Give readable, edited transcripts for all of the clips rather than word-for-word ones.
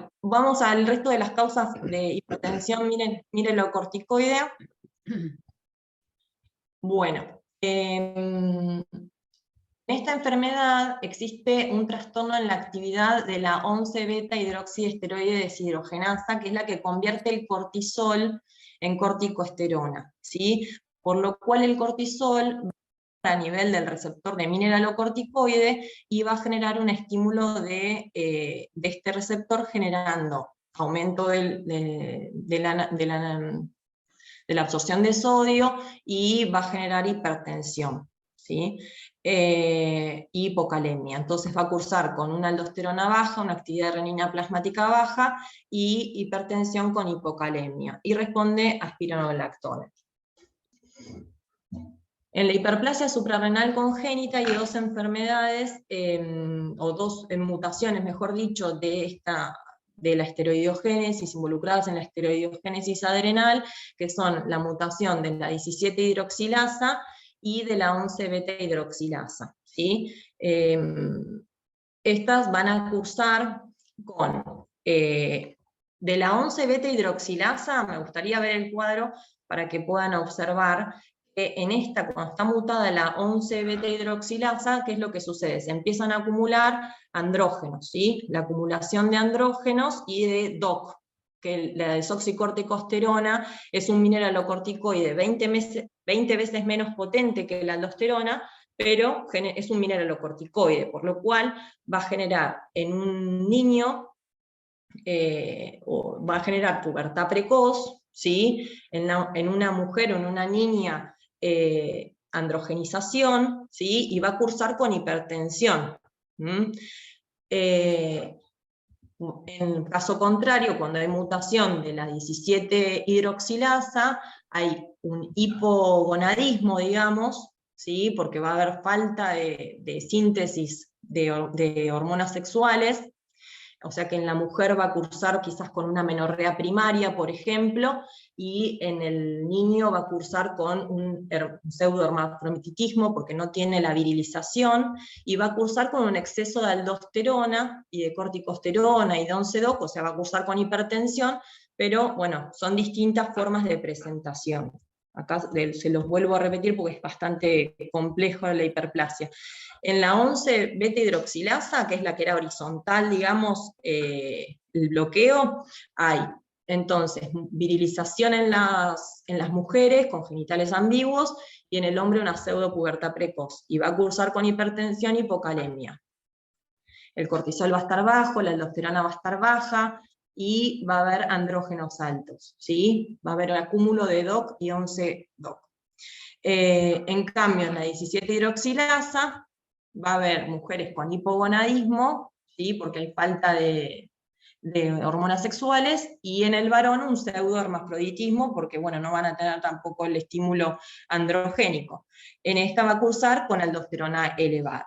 Bueno, vamos al resto de las causas de hipertensión. Miren lo corticoide. Bueno, en esta enfermedad existe un trastorno en la actividad de la 11-beta-hidroxiesteroide deshidrogenasa, que es la que convierte el cortisol en corticosterona, ¿sí? Por lo cual el cortisol a nivel del receptor de mineralocorticoide y va a generar un estímulo de este receptor generando aumento de la absorción de sodio y va a generar hipertensión, ¿sí? Hipocalemia. Entonces va a cursar con una aldosterona baja, una actividad de renina plasmática baja y hipertensión con hipocalemia, y responde a espironolactona. En la hiperplasia suprarrenal congénita hay dos enfermedades, o dos mutaciones, mejor dicho, de la esteroidogénesis, involucradas en la esteroidogénesis adrenal, que son la mutación de la 17-hidroxilasa y de la 11-beta-hidroxilasa, ¿sí? Estas van a cursar con, de la 11-beta-hidroxilasa, me gustaría ver el cuadro para que puedan observar que en esta, cuando está mutada la 11-beta-hidroxilasa, ¿qué es lo que sucede? Se empiezan a acumular andrógenos, ¿sí? La acumulación de andrógenos y de DOC, que la desoxicorticosterona es un mineralocorticoide 20 veces menos potente que la aldosterona, pero es un mineralocorticoide, por lo cual va a generar en un niño, va a generar pubertad precoz, ¿sí? En una mujer o en una niña, androgenización, ¿sí? Y va a cursar con hipertensión. En caso contrario, cuando hay mutación de la 17-hidroxilasa, hay un hipogonadismo, digamos, ¿sí? Porque va a haber falta de síntesis de hormonas sexuales, o sea que en la mujer va a cursar quizás con una menorrea primaria, por ejemplo, y en el niño va a cursar con un pseudohermafroditismo porque no tiene la virilización, y va a cursar con un exceso de aldosterona y de corticosterona y de 11-DOC, o sea, va a cursar con hipertensión, pero bueno, son distintas formas de presentación. Acá se los vuelvo a repetir porque es bastante complejo la hiperplasia. En la 11-beta-hidroxilasa, que es la que era horizontal, digamos, el bloqueo, hay entonces virilización en las mujeres con genitales ambiguos, y en el hombre una pseudopubertad precoz, y va a cursar con hipertensión y hipocalemia. El cortisol va a estar bajo, la aldosterona va a estar baja, y va a haber andrógenos altos, ¿sí? Va a haber un acúmulo de DOC y 11-DOC. En cambio, en la 17-hidroxilasa, va a haber mujeres con hipogonadismo, ¿sí? Porque hay falta de hormonas sexuales, y en el varón un pseudohermafroditismo, porque bueno, no van a tener tampoco el estímulo androgénico. En esta va a cursar con aldosterona elevada.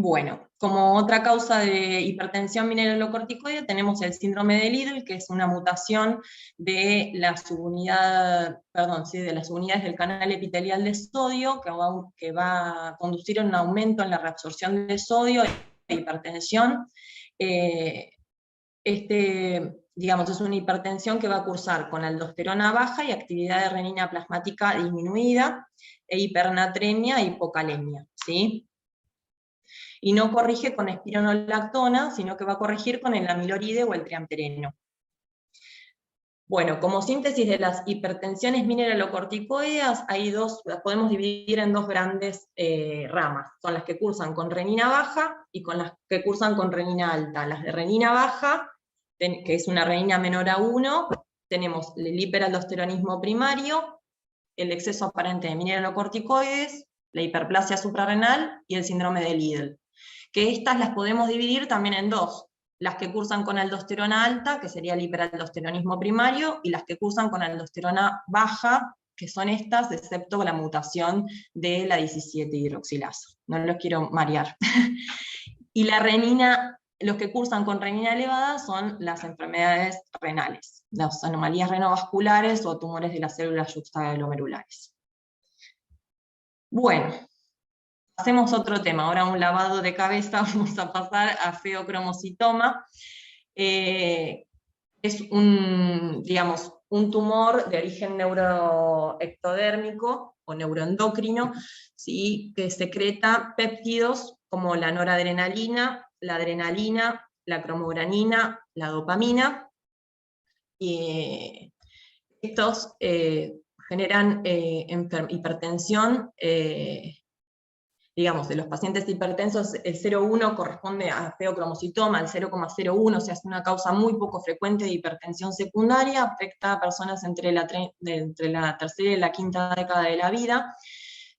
Bueno, como otra causa de hipertensión mineralocorticoide tenemos el síndrome de Liddle, que es una mutación de la subunidad, de las unidades del canal epitelial de sodio, que va a conducir a un aumento en la reabsorción de sodio e hipertensión. Digamos, es una hipertensión que va a cursar con aldosterona baja y actividad de renina plasmática disminuida, e hipernatremia e hipocalemia, ¿sí? Y no corrige con espironolactona, sino que va a corregir con el amiloride o el triamtereno. Bueno, como síntesis de las hipertensiones mineralocorticoideas, las podemos dividir en dos grandes ramas. Son las que cursan con renina baja y con las que cursan con renina alta. Las de renina baja, que es una renina menor a 1, tenemos el hiperaldosteronismo primario, el exceso aparente de mineralocorticoides, la hiperplasia suprarrenal y el síndrome de Liddle. Que estas las podemos dividir también en dos: las que cursan con aldosterona alta, que sería el hiperaldosteronismo primario, y las que cursan con aldosterona baja, que son estas, excepto la mutación de la 17-hidroxilasa. No los quiero marear. Y los que cursan con renina elevada son las enfermedades renales, las anomalías renovasculares o tumores de las células yuxtaglomerulares. Bueno, Hacemos otro tema, ahora un lavado de cabeza, vamos a pasar a feocromocitoma. Es digamos, un tumor de origen neuroectodérmico o neuroendocrino, ¿sí? Que secreta péptidos como la noradrenalina, la cromogranina, la dopamina, y estos generan hipertensión. Digamos, de los pacientes hipertensos, el 0,1 corresponde a feocromocitoma, el 0,01, o sea, es una causa muy poco frecuente de hipertensión secundaria, afecta a personas entre la tercera y la quinta década de la vida.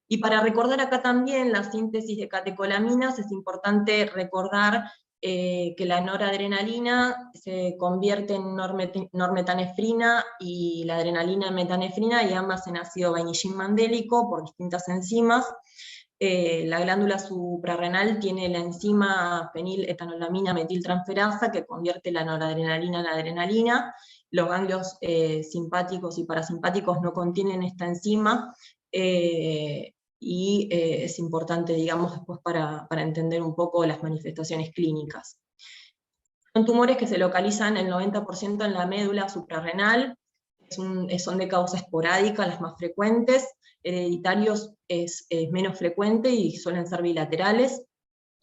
Y para recordar acá también la síntesis de catecolaminas, es importante recordar que la noradrenalina se convierte en normetanefrina y la adrenalina en metanefrina, y ambas en ácido vainillín-mandélico por distintas enzimas. La glándula suprarrenal tiene la enzima feniletonolamina metiltransferasa que convierte la noradrenalina en adrenalina. Los ganglios simpáticos y parasimpáticos no contienen esta enzima, y es importante, digamos, después para entender un poco las manifestaciones clínicas. Son tumores que se localizan el 90% en la médula suprarrenal, son de causa esporádica, las más frecuentes. Hereditarios es menos frecuente y suelen ser bilaterales.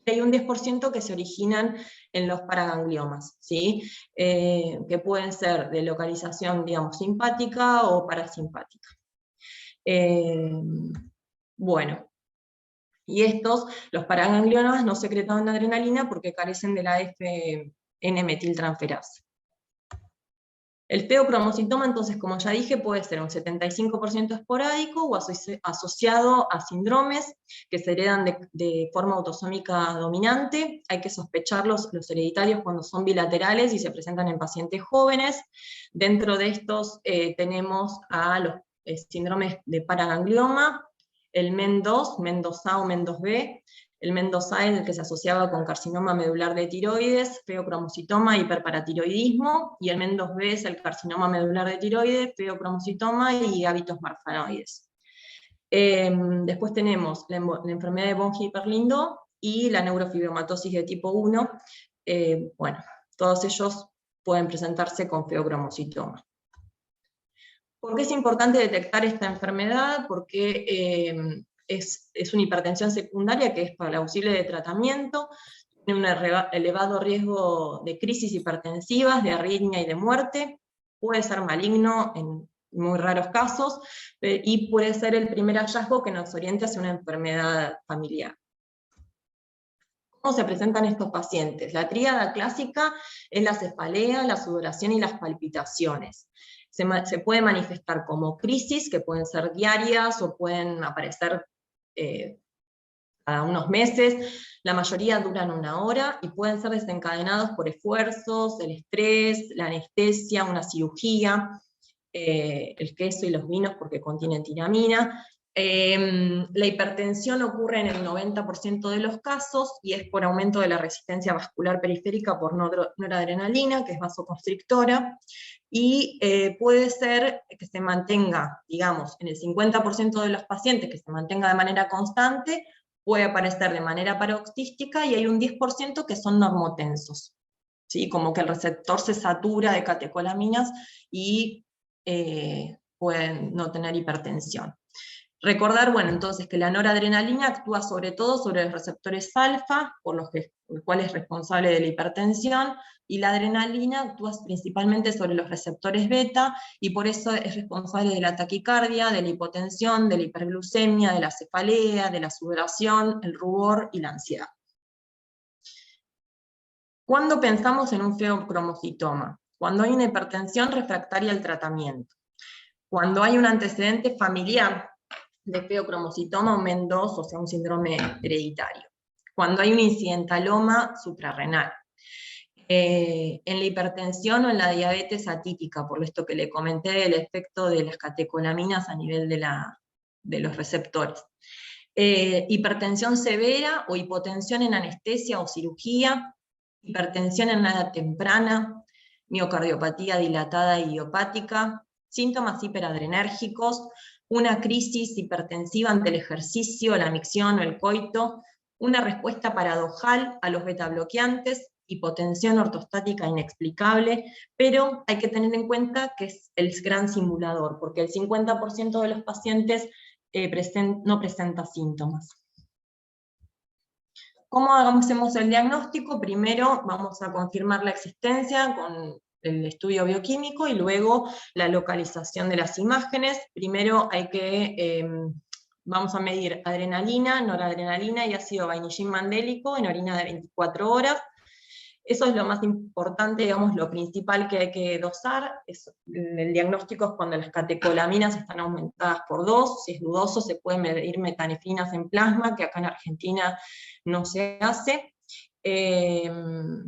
Hay un 10% que se originan en los paragangliomas, ¿sí? Que pueden ser de localización, digamos, simpática o parasimpática. Bueno, y los paragangliomas no secretan adrenalina porque carecen de la N-metiltransferasa. El feocromocitoma, entonces, como ya dije, puede ser un 75% esporádico o asociado a síndromes que se heredan de forma autosómica dominante. Hay que sospechar los hereditarios cuando son bilaterales y se presentan en pacientes jóvenes. Dentro de estos tenemos a los síndromes de paraganglioma, el MEN2, MEN2A o MEN2B. El MEN2A es el que se asociaba con carcinoma medular de tiroides, feocromocitoma, hiperparatiroidismo, y el MEN2B es el carcinoma medular de tiroides, feocromocitoma y hábitos marfanoides. Después tenemos la enfermedad de von Hippel-Lindau y la neurofibromatosis de tipo 1. Bueno, todos ellos pueden presentarse con feocromocitoma. ¿Por qué es importante detectar esta enfermedad? Porque es una hipertensión secundaria que es plausible de tratamiento, tiene un elevado riesgo de crisis hipertensivas, de arritmia y de muerte, puede ser maligno en muy raros casos, y puede ser el primer hallazgo que nos oriente hacia una enfermedad familiar. ¿Cómo se presentan estos pacientes? La tríada clásica es la cefalea, la sudoración y las palpitaciones. Se puede manifestar como crisis, que pueden ser diarias o pueden aparecer cada unos meses. La mayoría duran 1 hora y pueden ser desencadenados por esfuerzos, el estrés, la anestesia, una cirugía, el queso y los vinos porque contienen tiramina. La hipertensión ocurre en el 90% de los casos y es por aumento de la resistencia vascular periférica por noradrenalina, que es vasoconstrictora, y puede ser que se mantenga, digamos, en el 50% de los pacientes, que se mantenga de manera constante, puede aparecer de manera paroxística, y hay un 10% que son normotensos, ¿sí? Como que el receptor se satura de catecolaminas y pueden no tener hipertensión. Recordar, bueno, entonces que la noradrenalina actúa sobre todo sobre los receptores alfa, por los cuales es responsable de la hipertensión, y la adrenalina actúa principalmente sobre los receptores beta, y por eso es responsable de la taquicardia, de la hipotensión, de la hiperglucemia, de la cefalea, de la sudoración, el rubor y la ansiedad. ¿Cuándo pensamos en un feocromocitoma? Cuando hay una hipertensión refractaria al tratamiento, cuando hay un antecedente familiar de feocromocitoma o MEN2, o sea, un síndrome hereditario, cuando hay un incidentaloma suprarrenal, en la hipertensión o en la diabetes atípica, por esto que le comenté del efecto de las catecolaminas a nivel de los receptores. Hipertensión severa o hipotensión en anestesia o cirugía, hipertensión en la edad temprana, miocardiopatía dilatada e idiopática, síntomas hiperadrenérgicos, una crisis hipertensiva ante el ejercicio, la micción o el coito, una respuesta paradojal a los betabloqueantes, hipotensión ortostática inexplicable, pero hay que tener en cuenta que es el gran simulador, porque el 50% de los pacientes no presenta síntomas. ¿Cómo hacemos el diagnóstico? Primero vamos a confirmar la existencia con el estudio bioquímico y luego la localización de las imágenes. Primero vamos a medir adrenalina, noradrenalina y ácido vainillín-mandélico en orina de 24 horas. Eso es lo más importante, digamos, lo principal que hay que dosar. El diagnóstico es cuando las catecolaminas están aumentadas por 2, si es dudoso se pueden medir metanefrinas en plasma, que acá en Argentina no se hace. Lo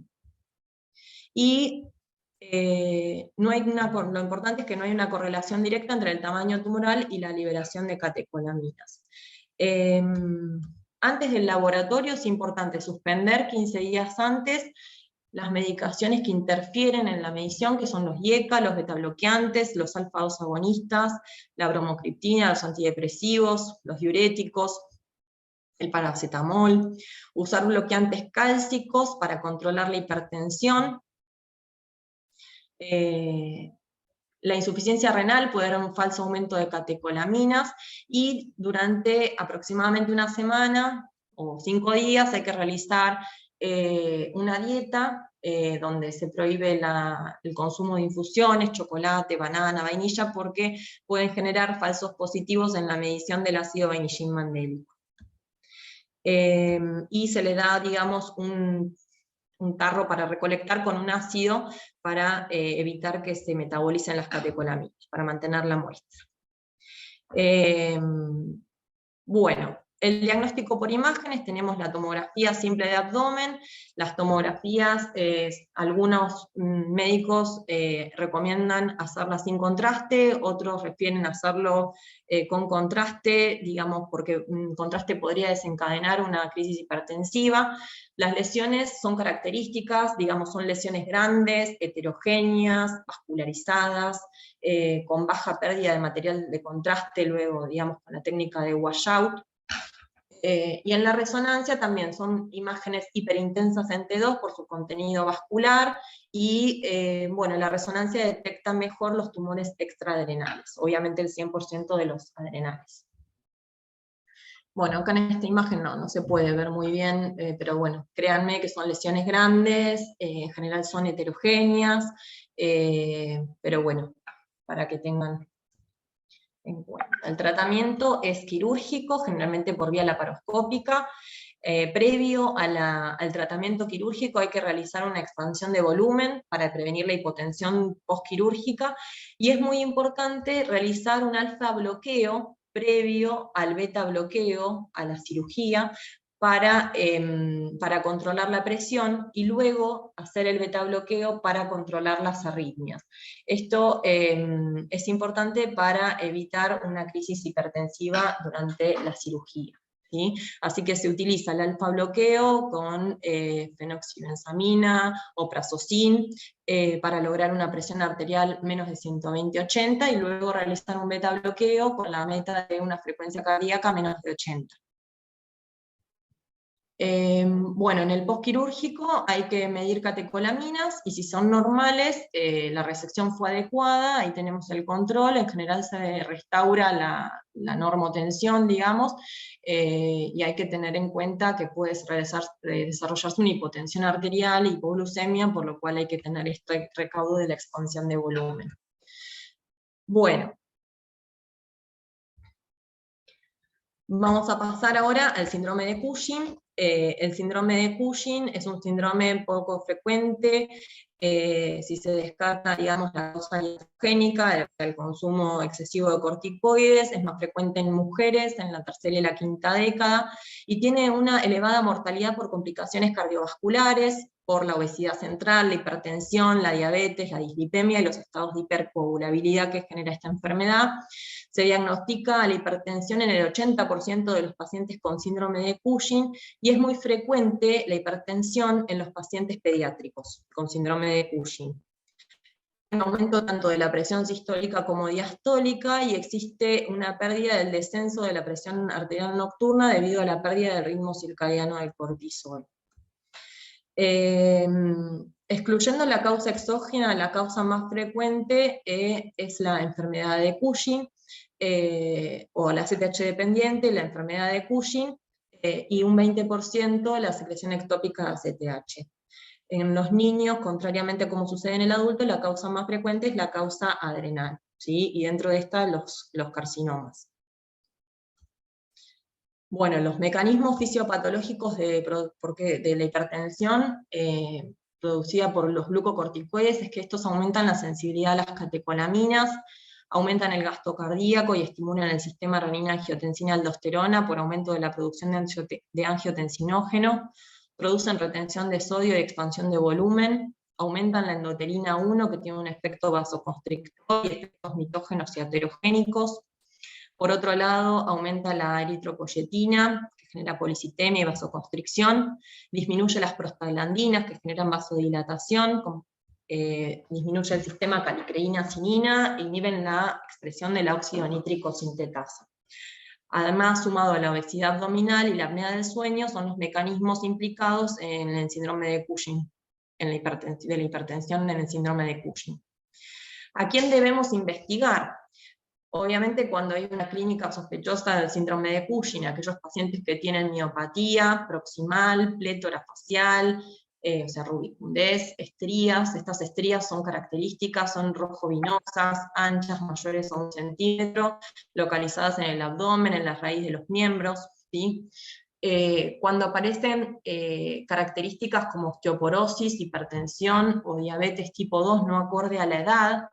importante es que no hay una correlación directa entre el tamaño tumoral y la liberación de catecolaminas. Antes del laboratorio es importante suspender 15 días antes las medicaciones que interfieren en la medición, que son los IECA, los betabloqueantes, los alfa-2 agonistas, la bromocriptina, los antidepresivos, los diuréticos, el paracetamol, usar bloqueantes cálcicos para controlar la hipertensión. La insuficiencia renal puede dar un falso aumento de catecolaminas, y durante aproximadamente una semana o 5 días hay que realizar una dieta donde se prohíbe el consumo de infusiones, chocolate, banana, vainilla, porque pueden generar falsos positivos en la medición del ácido vainillín-mandélico. Y se le da, digamos, un tarro para recolectar con un ácido para evitar que se metabolicen las catecolaminas, para mantener la muestra. Bueno, el diagnóstico por imágenes, tenemos la tomografía simple de abdomen, las tomografías, algunos médicos recomiendan hacerlas sin contraste, otros refieren a hacerlo con contraste, digamos, porque un contraste podría desencadenar una crisis hipertensiva. Las lesiones son características, digamos, son lesiones grandes, heterogéneas, vascularizadas, con baja pérdida de material de contraste, luego, digamos, con la técnica de washout. Y en la resonancia también son imágenes hiperintensas en T2 por su contenido vascular, y bueno, la resonancia detecta mejor los tumores extraadrenales, obviamente el 100% de los adrenales. Bueno, acá en esta imagen no se puede ver muy bien, pero bueno, créanme que son lesiones grandes, en general son heterogéneas, pero bueno, para que tengan en cuenta. El tratamiento es quirúrgico, generalmente por vía laparoscópica. Previo al tratamiento quirúrgico hay que realizar una expansión de volumen para prevenir la hipotensión postquirúrgica, y es muy importante realizar un alfa bloqueo previo al beta bloqueo, a la cirugía, para controlar la presión, y luego hacer el beta bloqueo para controlar las arritmias. Esto es importante para evitar una crisis hipertensiva durante la cirugía, ¿sí? Así que se utiliza el alfa bloqueo con fenoxibenzamina o prazosin para lograr una presión arterial menos de 120/80, y luego realizar un beta bloqueo con la meta de una frecuencia cardíaca menos de 80. Bueno, en el postquirúrgico hay que medir catecolaminas, y si son normales, la resección fue adecuada, ahí tenemos el control, en general se restaura la normotensión, digamos, y hay que tener en cuenta que puede desarrollarse una hipotensión arterial, hipoglucemia, por lo cual hay que tener este recaudo de la expansión de volumen. Bueno, vamos a pasar ahora al síndrome de Cushing. El síndrome de Cushing es un síndrome poco frecuente, si se descarta, digamos, la causa iatrogénica, el consumo excesivo de corticoides, es más frecuente en mujeres en la tercera y la quinta década, y tiene una elevada mortalidad por complicaciones cardiovasculares, por la obesidad central, la hipertensión, la diabetes, la dislipemia y los estados de hipercoagulabilidad que genera esta enfermedad. Se diagnostica la hipertensión en el 80% de los pacientes con síndrome de Cushing, y es muy frecuente la hipertensión en los pacientes pediátricos con síndrome de Cushing. un aumento tanto de la presión sistólica como diastólica, y existe una pérdida del descenso de la presión arterial nocturna debido a la pérdida del ritmo circadiano del cortisol. Excluyendo la causa exógena, la causa más frecuente es la enfermedad de Cushing, o la CTH dependiente, la enfermedad de Cushing, y un 20% la secreción ectópica de ACTH. En los niños, contrariamente a como sucede en el adulto, la causa más frecuente es la causa adrenal, ¿sí? Y dentro de esta los carcinomas. Bueno, los mecanismos fisiopatológicos de la hipertensión producida por los glucocorticoides es que estos aumentan la sensibilidad a las catecolaminas, aumentan el gasto cardíaco y estimulan el sistema renina-angiotensina-aldosterona por aumento de la producción de angiotensinógeno, producen retención de sodio y expansión de volumen, aumentan la endotelina 1, que tiene un efecto vasoconstrictor y efectos mitógenos y aterogénicos. Por otro lado, aumenta la eritropoyetina, que genera policitemia y vasoconstricción, disminuye las prostaglandinas, que generan vasodilatación, disminuye el sistema calicreína-cinina e inhiben la expresión del óxido nítrico sintetasa. Además, sumado a la obesidad abdominal y la apnea del sueño, son los mecanismos implicados en el síndrome de Cushing, de la hipertensión en el síndrome de Cushing. ¿A quién debemos investigar? Obviamente, cuando hay una clínica sospechosa del síndrome de Cushing, aquellos pacientes que tienen miopatía proximal, plétora facial, o sea, rubicundez, estrías. Estas estrías son características, son rojo-vinosas, anchas, mayores a 1 centímetro, localizadas en el abdomen, en la raíz de los miembros, ¿sí? Cuando aparecen características como osteoporosis, hipertensión o diabetes tipo 2 no acorde a la edad,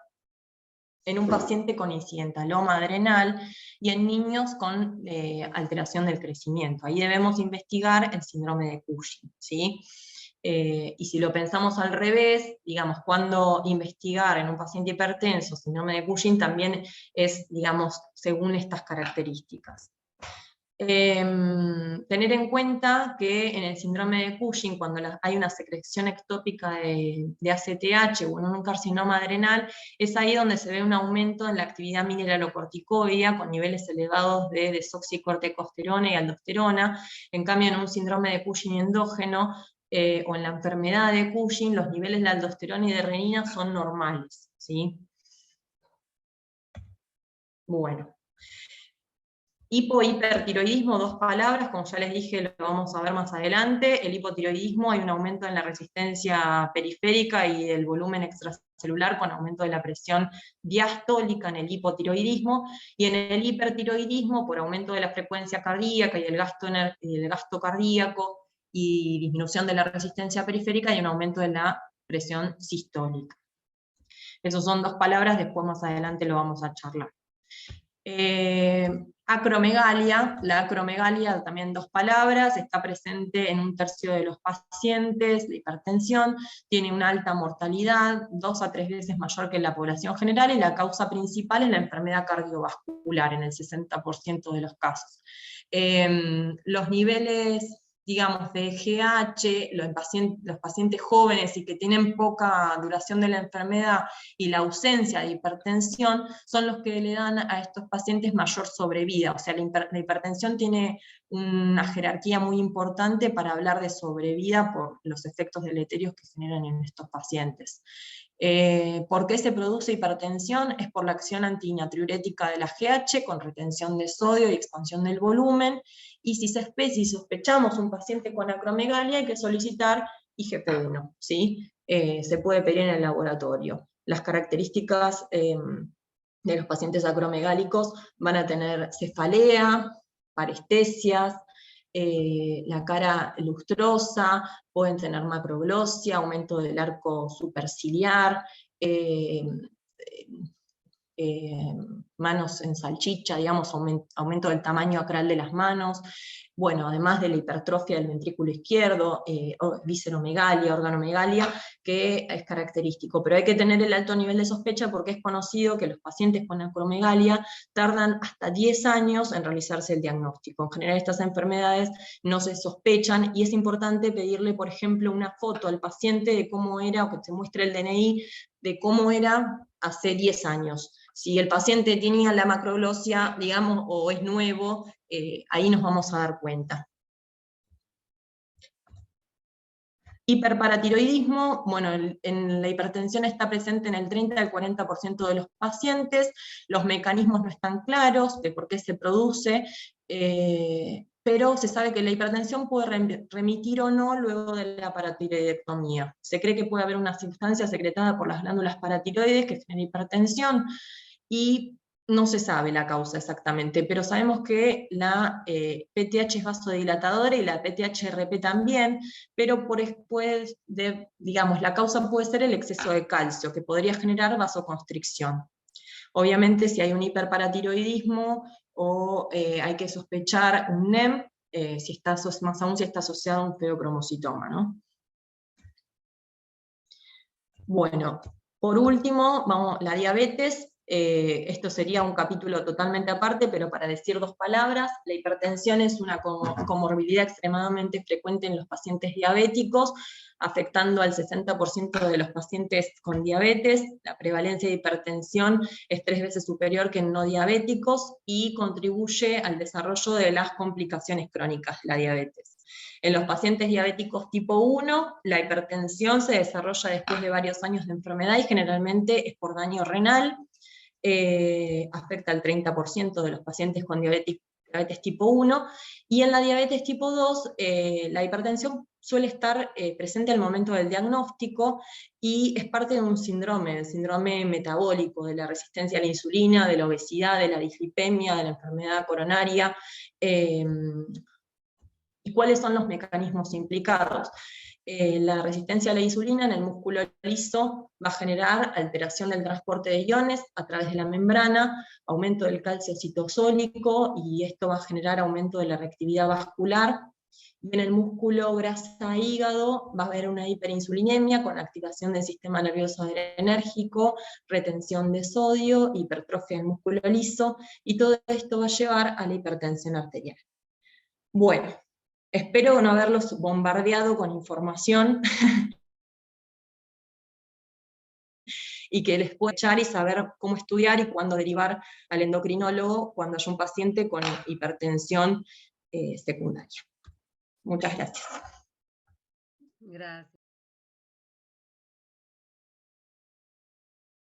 en un paciente con incidentaloma adrenal y en niños con alteración del crecimiento. Ahí debemos investigar el síndrome de Cushing, ¿sí? Y si lo pensamos al revés, digamos, cuando investigar en un paciente hipertenso síndrome de Cushing también es, digamos, según estas características. Tener en cuenta que en el síndrome de Cushing, cuando hay una secreción ectópica de ACTH o en un carcinoma adrenal, es ahí donde se ve un aumento en la actividad mineralocorticoidea con niveles elevados de desoxicorticosterona y aldosterona. En cambio, en un síndrome de Cushing endógeno o en la enfermedad de Cushing, los niveles de aldosterona y de renina son normales, ¿sí? Bueno. Hipohipertiroidismo, 2 palabras, como ya les dije, lo vamos a ver más adelante. El hipotiroidismo, hay un aumento en la resistencia periférica y el volumen extracelular con aumento de la presión diastólica en el hipotiroidismo, y en el hipertiroidismo, por aumento de la frecuencia cardíaca y del gasto cardíaco y disminución de la resistencia periférica, hay un aumento de la presión sistólica. Esas son 2 palabras, después más adelante lo vamos a charlar. Acromegalia, la acromegalia, también 2 palabras, está presente en 1/3 de los pacientes de hipertensión, tiene una alta mortalidad, 2 a 3 veces mayor que en la población general, y la causa principal es la enfermedad cardiovascular, en el 60% de los casos. Los niveles, digamos, de GH, los pacientes jóvenes y que tienen poca duración de la enfermedad y la ausencia de hipertensión, son los que le dan a estos pacientes mayor sobrevida. O sea, la hipertensión tiene una jerarquía muy importante para hablar de sobrevida por los efectos deleterios que generan en estos pacientes. ¿Por qué se produce hipertensión? Es por la acción antinatriurética de la GH con retención de sodio y expansión del volumen, y si sospechamos un paciente con acromegalia, hay que solicitar IgP1, ¿sí? Se puede pedir en el laboratorio. Las características de los pacientes acromegálicos van a tener cefalea, parestesias, la cara lustrosa, pueden tener macroglossia, aumento del arco superciliar, manos en salchicha, digamos, aumento del tamaño acral de las manos, bueno, además de la hipertrofia del ventrículo izquierdo, visceromegalia, organomegalia, que es característico, pero hay que tener el alto nivel de sospecha porque es conocido que los pacientes con acromegalia tardan hasta 10 años en realizarse el diagnóstico. En general estas enfermedades no se sospechan y es importante pedirle, por ejemplo, una foto al paciente de cómo era, o que se muestre el DNI, de cómo era hace 10 años. Si el paciente tenía la macroglosia, digamos, o es nuevo, ahí nos vamos a dar cuenta. Hiperparatiroidismo, bueno, en la hipertensión está presente en el 30 al 40% de los pacientes, los mecanismos no están claros de por qué se produce, pero se sabe que la hipertensión puede remitir o no luego de la paratiroidectomía. Se cree que puede haber una sustancia secretada por las glándulas paratiroides que genera hipertensión, y no se sabe la causa exactamente, pero sabemos que la PTH es vasodilatadora y la PTH-RP también, pero después digamos, la causa puede ser el exceso de calcio, que podría generar vasoconstricción. Obviamente, si hay un hiperparatiroidismo o hay que sospechar un NEM, más aún si está asociado a un feocromocitoma, ¿no? Bueno, por último, la diabetes. Esto sería un capítulo totalmente aparte, pero para decir dos palabras, la hipertensión es una comorbilidad extremadamente frecuente en los pacientes diabéticos, afectando al 60% de los pacientes con diabetes. La prevalencia de hipertensión es 3 veces superior que en no diabéticos y contribuye al desarrollo de las complicaciones crónicas de la diabetes. En los pacientes diabéticos tipo 1, la hipertensión se desarrolla después de varios años de enfermedad y generalmente es por daño renal. Afecta al 30% de los pacientes con diabetes tipo 1, y en la diabetes tipo 2, la hipertensión suele estar presente al momento del diagnóstico y es parte de un síndrome, el síndrome metabólico, de la resistencia a la insulina, de la obesidad, de la dislipemia, de la enfermedad coronaria. ¿Y cuáles son los mecanismos implicados? La resistencia a la insulina en el músculo liso va a generar alteración del transporte de iones a través de la membrana, aumento del calcio citosólico, y esto va a generar aumento de la reactividad vascular. Y en el músculo grasa-hígado va a haber una hiperinsulinemia con activación del sistema nervioso adrenérgico, retención de sodio, hipertrofia del músculo liso, y todo esto va a llevar a la hipertensión arterial. Bueno, espero no haberlos bombardeado con información y que les pueda echar y saber cómo estudiar y cuándo derivar al endocrinólogo cuando haya un paciente con hipertensión secundaria. Muchas gracias. Gracias.